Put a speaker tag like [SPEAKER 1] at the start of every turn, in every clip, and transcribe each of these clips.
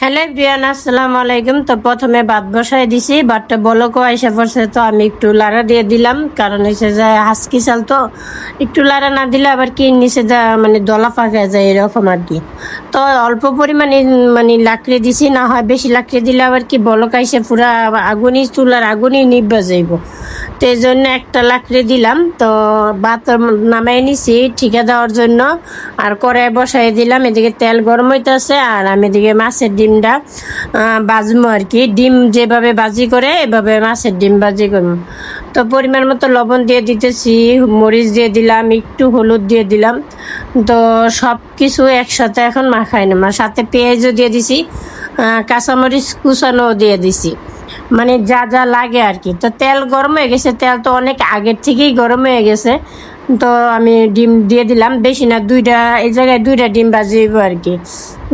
[SPEAKER 1] Hello everyone, আসসালামু আলাইকুম। তো প্রথমে ভাত বসাই দিছি, ভাতটা বলকও আইসা পড়ছে, তো আমি একটু লাড়া দিয়ে দিলাম, কারণ এসে যায় হাসকি চাল, তো একটু লাড়া না দিলে আবার কি নিচে যা মানে দলা পাকা যায় এরকম আর কি। তো অল্প পরিমাণে মানে লাকড়ি দিছি, না হয় বেশি লাকড়ি দিলে আবার কি বলক আইসে পুরা আগুনই চুলার আগুনই নিভা যাইব। তো এই জন্য একটা লাকড়ি দিলাম। তো ভাত নামাই নিছি ঠিকা দেওয়ার জন্য, আর কড়াই বসাই দিলাম। এদিকে তেল গরম হইতেছে আর আমি এদিকে মাছের ডিমটা ভাজবো আর কি। ডিম যেভাবে ভাজি করে এভাবে মাছের ডিম ভাজি করবো। তো পরিমাণ মতো লবণ দিয়ে দিতেছি, মরিচ দিয়ে দিলাম, একটু হলুদ দিয়ে দিলাম। তো সব কিছু একসাথে এখন মাখাই নেব, সাথে পেঁয়াজও দিয়ে দিছি, কাঁচামরিচ কুচানোও দিয়ে দিছি, মানে যা যা লাগে আর কি। তো তেল গরম হয়ে গেছে, তেল তো অনেক আগের থেকেই গরম হয়ে গেছে। তো আমি ডিম দিয়ে দিলাম, বেশি না, এই জায়গায় দুইটা ডিম ভাজিব আর কি।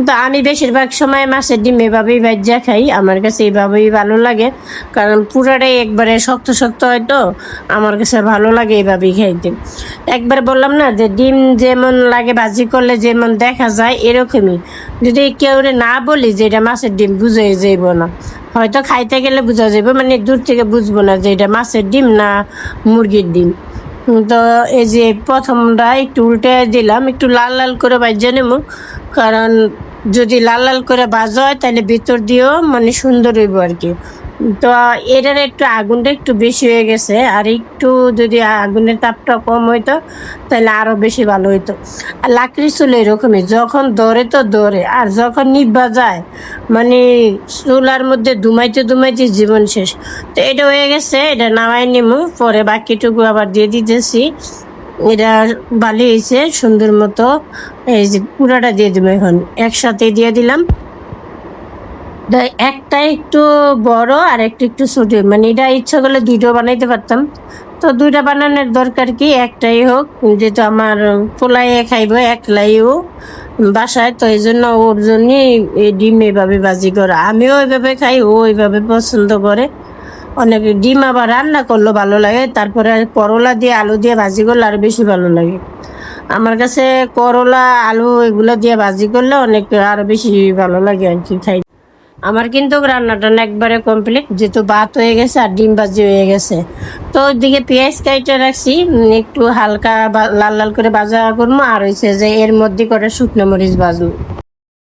[SPEAKER 1] তো আমি বেশিরভাগ সময় মাছের ডিম এভাবেই ভাজা খাই, আমার কাছে এইভাবেই ভালো লাগে, কারণ পুরাটাই একবারে শক্ত শক্ত হয়, তো আমার কাছে ভালো লাগে এইভাবেই খাইতে। একবার বললাম না যে ডিম যেমন লাগে ভাজি করলে যেমন দেখা যায় এরকমই, যদি কেউ না বলি যে এটা মাছের ডিম বুঝে যাইব না, হয়তো খাইতে গেলে বোঝা যাবে, মানে দূর থেকে বুঝবো না যে এটা মাছের ডিম না মুরগির ডিম। তো এই যে প্রথমটা একটু উল্টে দিলাম, একটু লাল লাল করে ভাজা নেব, কারণ যদি লাল লাল করে ভাজা হয় তাহলে ভিতর দিয়েও মানে সুন্দর হইব আর কি। তো এটার একটু আগুনটা একটু বেশি হয়ে গেছে, আর একটু যদি আগুনের তাপটা কম হইতো তাহলে আরও বেশি ভালো হইতো। আর লাকড়ি চুলো এরকমই, যখন ধরে তো ধরে, আর যখন নিভা যায় মানে চুলার মধ্যে ধুমাইতে ধুমাইতে জীবন শেষ। তো এটা হয়ে গেছে, এটা নামাই নিমু, পরে বাকিটুকু আবার দিয়ে দিতেছি। এটা ভালো হয়েছে সুন্দর মতো। এই যে পুরাটা দিয়ে দেবো এখন, একসাথে দিয়ে দিলাম। একটা একটু বড় আর একটা একটু ছোট, মানে এটা ইচ্ছা করলে দুইটা বানাইতে পারতাম। তো দুইটা বানানোর দরকার কি, একটাই হোক, যেহেতু আমার পোলাই খাইব একলাইও বাসায়, তো এই জন্য ওর জন্যই এই ডিম এভাবে ভাজি করা। আমিও ওইভাবে খাই, ও ওইভাবে পছন্দ করে। অনেক ডিম আবার রান্না করলেও ভালো লাগে, তারপরে করলা দিয়ে আলু দিয়ে ভাজি করলে আরো বেশি ভালো লাগে। আমার কাছে করলা আলু এগুলো দিয়ে ভাজি করলে অনেক আরো বেশি ভালো লাগে আর কি খাই। আমার কিন্তু রান্নাটা একবারে কমপ্লিট, যেহেতু ভাত হয়ে গেছে আর ডিম ভাজি হয়ে গেছে। তো ওইদিকে পেঁয়াজ কাইটে রাখছি, একটু হালকা লাল লাল করে ভাজা করবো, আর হয়েছে যে এর মধ্যে করে শুকনো মরিচ ভাজবো।